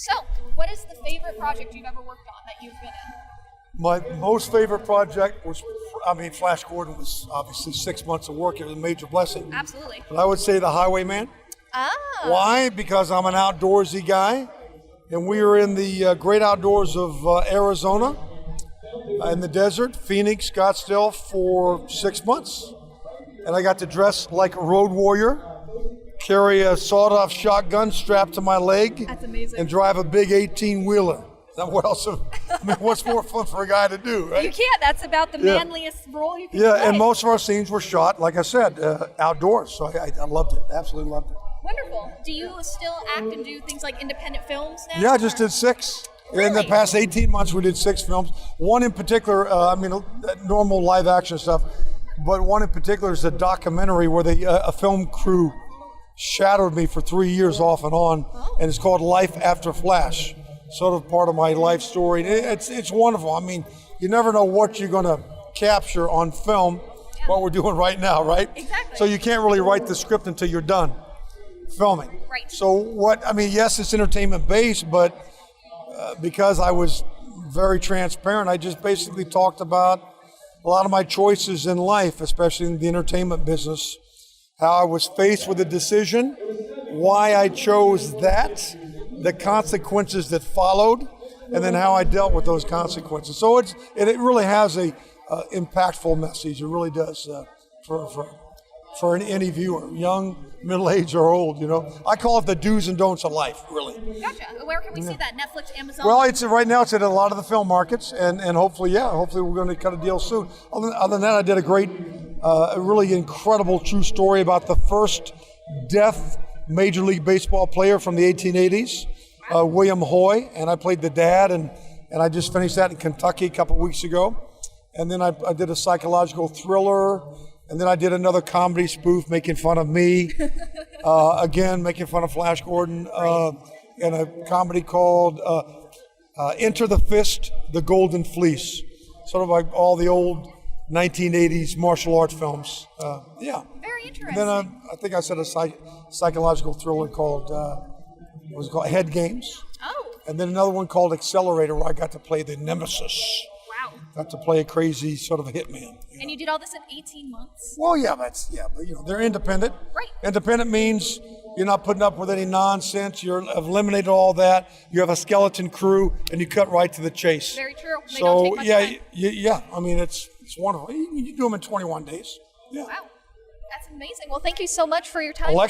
So, what is the favorite project you've ever worked on that you've been in? My most favorite project was, Flash Gordon was obviously 6 months of work. It was a major blessing. Absolutely. But I would say The Highwayman. Ah. Why? Because I'm an outdoorsy guy, and we were in the great outdoors of Arizona, in the desert, Phoenix, Scottsdale, for 6 months. And I got to dress like a road warrior, carry a sawed-off shotgun strapped to my leg, That's amazing. and drive a big 18-wheeler. Now, what else? What's more fun for a guy to do, right? You can't. That's about the Yeah. manliest role you can Yeah, play. and most of our scenes were shot, like I said, outdoors. So I loved it. Absolutely loved it. Wonderful. Do you still act and do things like independent films now? Yeah, I just did 6. In the Really? past 18 months, we did 6 films. One in particular, normal live action stuff, but one in particular is a documentary where a film crew shadowed me for 3 years off and on, and it's called Life After Flash. Sort of part of my life story. It's wonderful. I mean, you never know what you're going to capture on film, what we're doing right now, right? Exactly. So you can't really write the script until you're done filming. Right. So yes, it's entertainment based, but because I was very transparent, I just basically talked about a lot of my choices in life, especially in the entertainment business, how I was faced with a decision, why I chose that, the consequences that followed, and then how I dealt with those consequences. So it really has a impactful message. It really does for any viewer, young, middle-aged, or old. I call it the do's and don'ts of life. Really. Gotcha. Where can we see that? Netflix, Amazon? Well, right now it's at a lot of the film markets, and hopefully we're going to cut a deal soon. Other than that, I did a really incredible true story about the first deaf Major League Baseball player from the 1880s, William Hoy, and I played the dad, and I just finished that in Kentucky a couple weeks ago. And then I did a psychological thriller, and then I did another comedy spoof making fun of me, again, making fun of Flash Gordon, and a comedy called Enter the Fist, the Golden Fleece, sort of like all the old 1980s martial arts films. Yeah. Very interesting. And then I think I said a psychological thriller called Head Games. Oh, And then another one called Accelerator, where I got to play the nemesis. wow. Got to play a crazy sort of a hitman. And you did all this in 18 months? Well, but they're independent. Right. Independent means you're not putting up with any nonsense. You're eliminated all that. You have a skeleton crew, and you cut right to the chase. Very true. They don't take much time. yeah. I mean, it's wonderful. You do them in 21 days. Yeah. Wow. That's amazing. Well, thank you so much for your time.